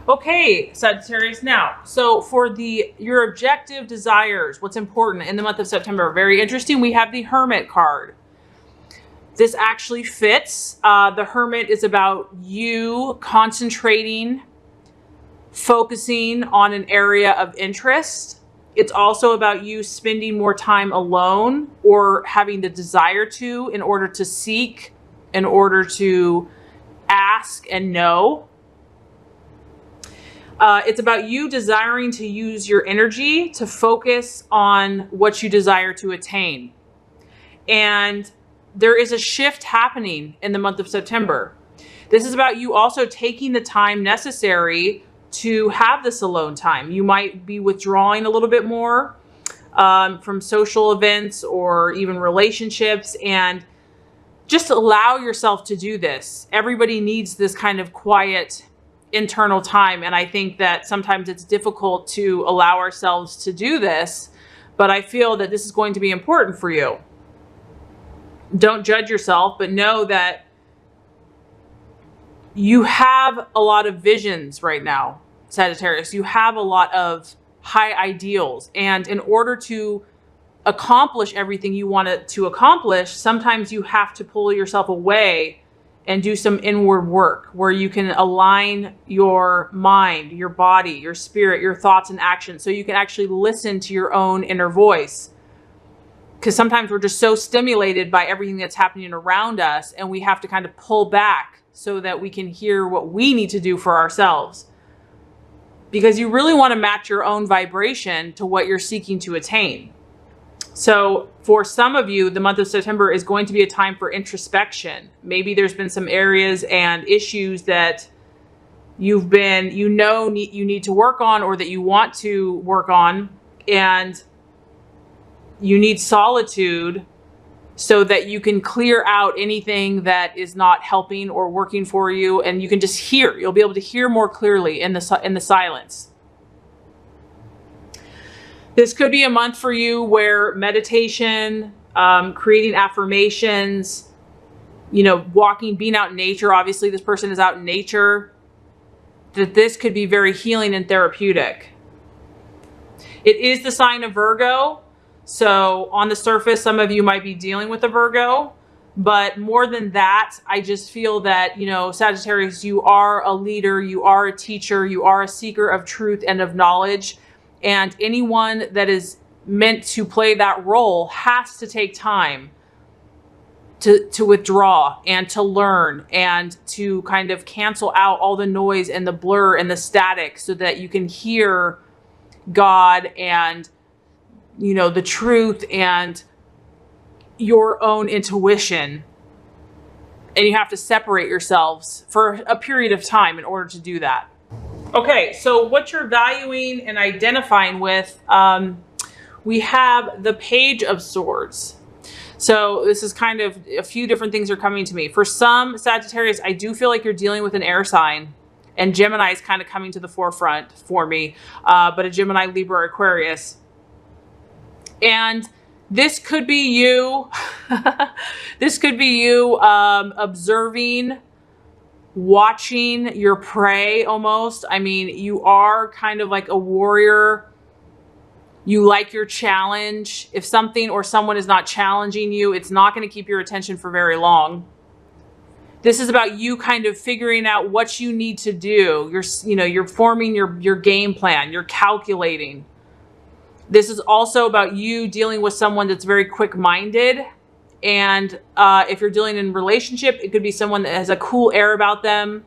Okay, Sagittarius. Now, so for your objective desires, what's important in the month of September, very interesting. We have the Hermit card. This actually fits. The Hermit is about you concentrating, focusing on an area of interest. It's also about you spending more time alone or having the desire to in order to seek, in order to ask and know. It's about you desiring to use your energy to focus on what you desire to attain. And there is a shift happening in the month of September. This is about you also taking the time necessary to have this alone time. You might be withdrawing a little bit more from social events or even relationships, and just allow yourself to do this. Everybody needs this kind of quiet internal time. And I think that sometimes it's difficult to allow ourselves to do this, but I feel that this is going to be important for you. Don't judge yourself, but know that you have a lot of visions right now, Sagittarius. You have a lot of high ideals. And in order to accomplish everything you want to accomplish, sometimes you have to pull yourself away and do some inward work where you can align your mind, your body, your spirit, your thoughts and actions, so you can actually listen to your own inner voice. Because sometimes we're just so stimulated by everything that's happening around us, and we have to kind of pull back so that we can hear what we need to do for ourselves. Because you really want to match your own vibration to what you're seeking to attain. So for some of you, the month of September is going to be a time for introspection. Maybe there's been some areas and issues that you need to work on, or that you want to work on, and you need solitude so that you can clear out anything that is not helping or working for you, and you can just hear. You'll be able to hear more clearly in the silence. This could be a month for you where meditation, creating affirmations, walking, being out in nature. Obviously, this person is out in nature. That this could be very healing and therapeutic. It is the sign of Virgo. So on the surface, some of you might be dealing with a Virgo. But more than that, I just feel that, Sagittarius, you are a leader, you are a teacher, you are a seeker of truth and of knowledge. And anyone that is meant to play that role has to take time to withdraw and to learn and to kind of cancel out all the noise and the blur and the static, so that you can hear God and, the truth and your own intuition. And you have to separate yourselves for a period of time in order to do that. Okay, so what you're valuing and identifying with, we have the Page of Swords. So this is kind of a few different things are coming to me. For some Sagittarius, I do feel like you're dealing with an air sign, and Gemini is kind of coming to the forefront for me, but a Gemini, Libra, Aquarius. And this could be you. This could be you observing, watching your prey almost. I mean, you are kind of like a warrior. You like your challenge. If something or someone is not challenging you, it's not going to keep your attention for very long. This is about you kind of figuring out what you need to do. You're forming your game plan. You're calculating. This is also about you dealing with someone that's very quick-minded. And if you're dealing in a relationship, it could be someone that has a cool air about them.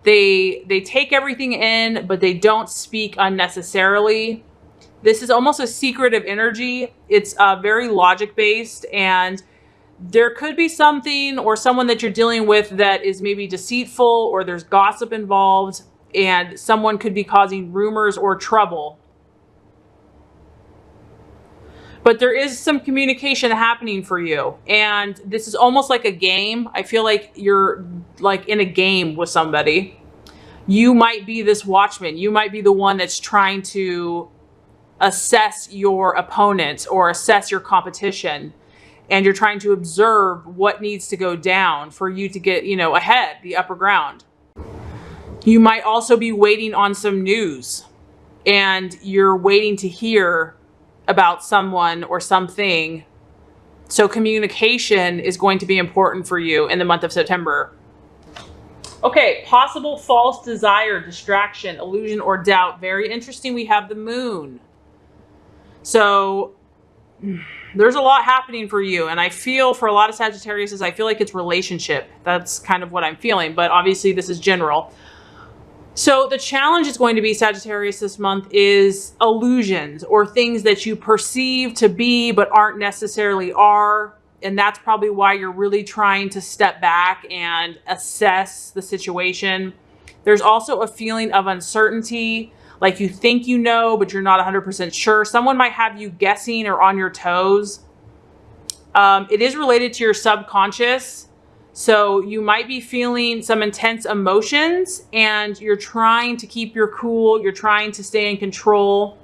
They take everything in, but they don't speak unnecessarily. This is almost a secretive energy. It's very logic-based, and there could be something or someone that you're dealing with that is maybe deceitful, or there's gossip involved, and someone could be causing rumors or trouble. But there is some communication happening for you. And this is almost like a game. I feel like you're like in a game with somebody. You might be this watchman. You might be the one that's trying to assess your opponent or assess your competition. And you're trying to observe what needs to go down for you to get, ahead, the upper ground. You might also be waiting on some news, and you're waiting to hear about someone or something. So communication is going to be important for you in the month of September. Okay, possible false desire, distraction, illusion, or doubt. Very interesting. We have the moon. So there's a lot happening for you. And I feel for a lot of Sagittarius, I feel like it's relationship. That's kind of what I'm feeling. But obviously this is general. So the challenge is going to be, Sagittarius, this month is illusions or things that you perceive to be but aren't necessarily are. And that's probably why you're really trying to step back and assess the situation. There's also a feeling of uncertainty, like you think you know, but you're not 100% sure. Someone might have you guessing or on your toes. It is related to your subconscious. So you might be feeling some intense emotions and you're trying to keep your cool. You're trying to stay in control.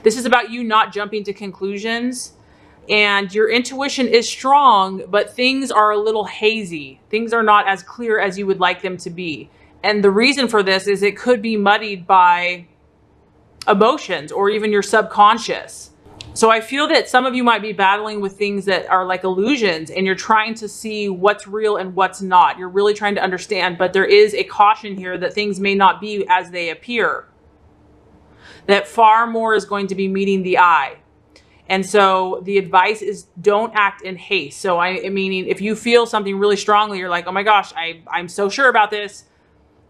This is about you not jumping to conclusions. And your intuition is strong, but things are a little hazy. Things are not as clear as you would like them to be. And the reason for this is it could be muddied by emotions or even your subconscious. So I feel that some of you might be battling with things that are like illusions, and you're trying to see what's real and what's not. You're really trying to understand, but there is a caution here that things may not be as they appear. That far more is going to be meeting the eye. And so the advice is don't act in haste. So meaning if you feel something really strongly, you're like, oh my gosh, I'm so sure about this.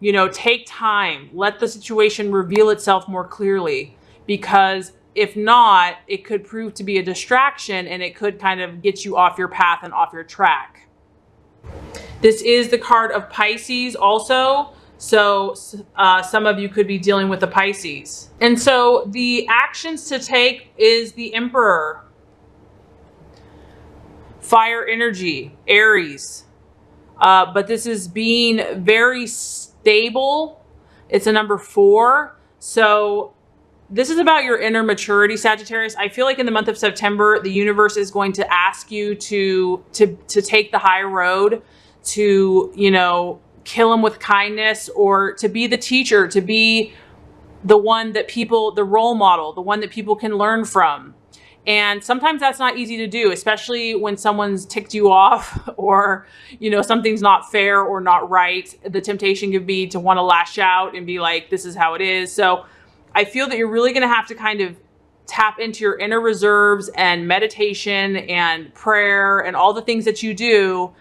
You know, take time, let the situation reveal itself more clearly, because if not, it could prove to be a distraction and it could kind of get you off your path and off your track. This is the card of Pisces also. So some of you could be dealing with the Pisces. And so the actions to take is the Emperor, fire energy, Aries. But this is being very stable. It's a number 4. So this is about your inner maturity, Sagittarius. I feel like in the month of September, the universe is going to ask you to take the high road, to, you know, kill them with kindness, or to be the teacher, to be the one that people, the role model, the one that people can learn from. And sometimes that's not easy to do, especially when someone's ticked you off or, you know, something's not fair or not right. The temptation could be to want to lash out and be like, this is how it is. So I feel that you're really going to have to kind of tap into your inner reserves and meditation and prayer and all the things that you do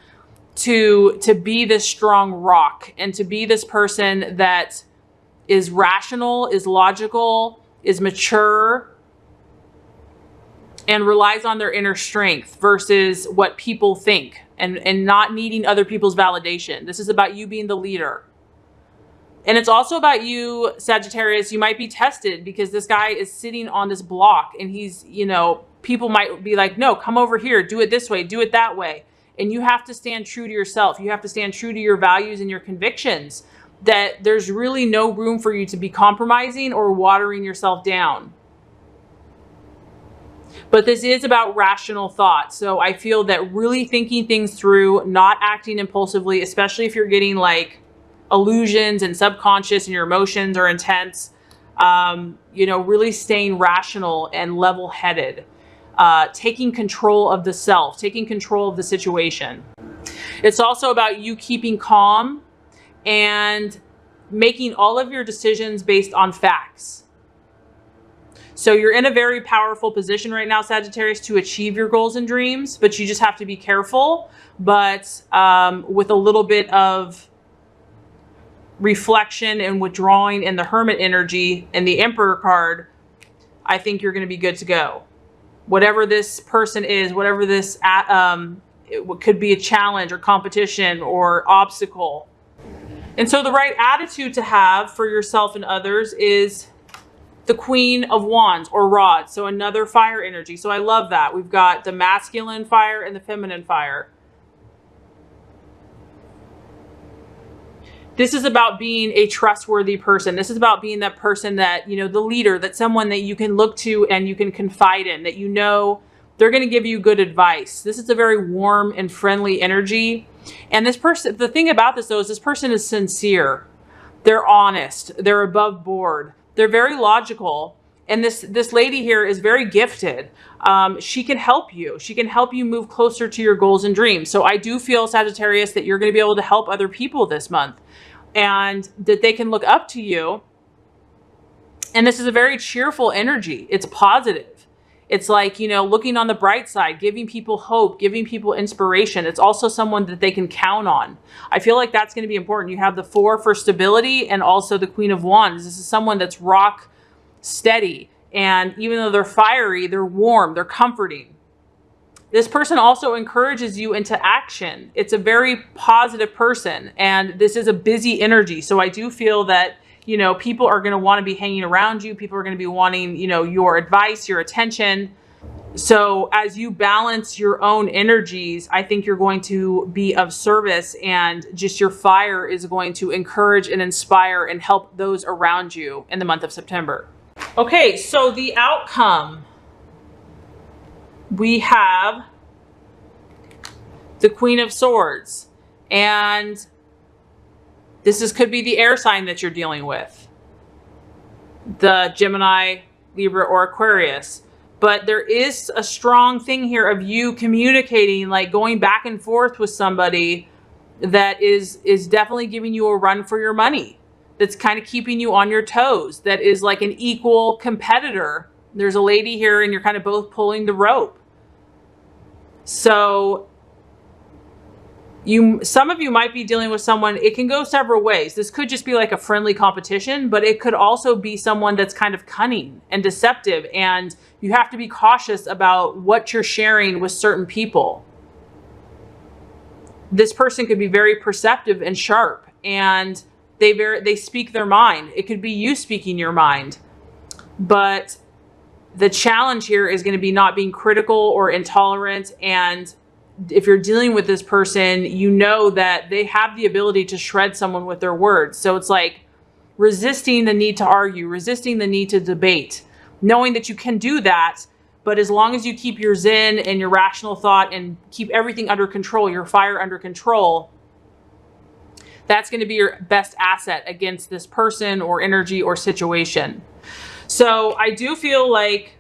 to be this strong rock and to be this person that is rational, is logical, is mature, and relies on their inner strength versus what people think, and not needing other people's validation. This is about you being the leader. And it's also about you, Sagittarius. You might be tested because this guy is sitting on this block and he's, you know, people might be like, no, come over here, do it this way, do it that way. And you have to stand true to yourself. You have to stand true to your values and your convictions, that there's really no room for you to be compromising or watering yourself down. But this is about rational thought. So I feel that really thinking things through, not acting impulsively, especially if you're getting like illusions and subconscious and your emotions are intense, you know, really staying rational and level-headed, taking control of the self, taking control of the situation. It's also about you keeping calm and making all of your decisions based on facts. So you're in a very powerful position right now, Sagittarius, to achieve your goals and dreams, but you just have to be careful, but with a little bit of reflection and withdrawing in the Hermit energy and the Emperor card, I think you're going to be good to go. Whatever this person is, whatever this it could be a challenge or competition or obstacle. And so the right attitude to have for yourself and others is the Queen of Wands or Rods. So another fire energy. So I love that. We've got the masculine fire and the feminine fire. This is about being a trustworthy person. This is about being that person that, you know, the leader, that someone that you can look to and you can confide in, that you know they're going to give you good advice. This is a very warm and friendly energy. And this person, the thing about this though, is this person is sincere. They're honest. They're above board. They're very logical. And this lady here is very gifted. She can help you. She can help you move closer to your goals and dreams. So I do feel, Sagittarius, that you're going to be able to help other people this month, and that they can look up to you. And this is a very cheerful energy. It's positive. It's like, you know, looking on the bright side, giving people hope, giving people inspiration. It's also someone that they can count on. I feel like that's going to be important. You have the 4 for stability and also the Queen of Wands. This is someone that's rock steady. And even though they're fiery, they're warm, they're comforting. This person also encourages you into action. It's a very positive person, and this is a busy energy. So I do feel that, you know, people are going to want to be hanging around you. People are going to be wanting, you know, your advice, your attention. So as you balance your own energies, I think you're going to be of service, and just your fire is going to encourage and inspire and help those around you in the month of September. Okay, so the outcome, we have the Queen of Swords, and could be the air sign that you're dealing with, the Gemini, Libra, or Aquarius. But there is a strong thing here of you communicating, like going back and forth with somebody that is definitely giving you a run for your money. That's kind of keeping you on your toes. That is like an equal competitor. There's a lady here and you're kind of both pulling the rope. So some of you might be dealing with someone, it can go several ways. This could just be like a friendly competition, but it could also be someone that's kind of cunning and deceptive, and you have to be cautious about what you're sharing with certain people. This person could be very perceptive and sharp, and they speak their mind. It could be you speaking your mind, but the challenge here is going to be not being critical or intolerant. And if you're dealing with this person, you know that they have the ability to shred someone with their words. So it's like resisting the need to argue, resisting the need to debate, knowing that you can do that. But as long as you keep your zen and your rational thought and keep everything under control, your fire under control, that's going to be your best asset against this person or energy or situation. So I do feel like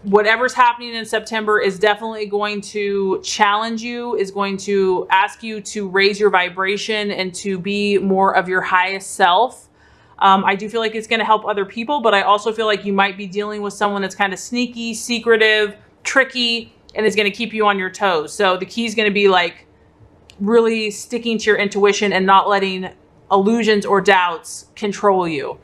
whatever's happening in September is definitely going to challenge you, is going to ask you to raise your vibration and to be more of your highest self. I do feel like it's going to help other people, but I also feel like you might be dealing with someone that's kind of sneaky, secretive, tricky, and is going to keep you on your toes. So the key is going to be like really sticking to your intuition and not letting illusions or doubts control you.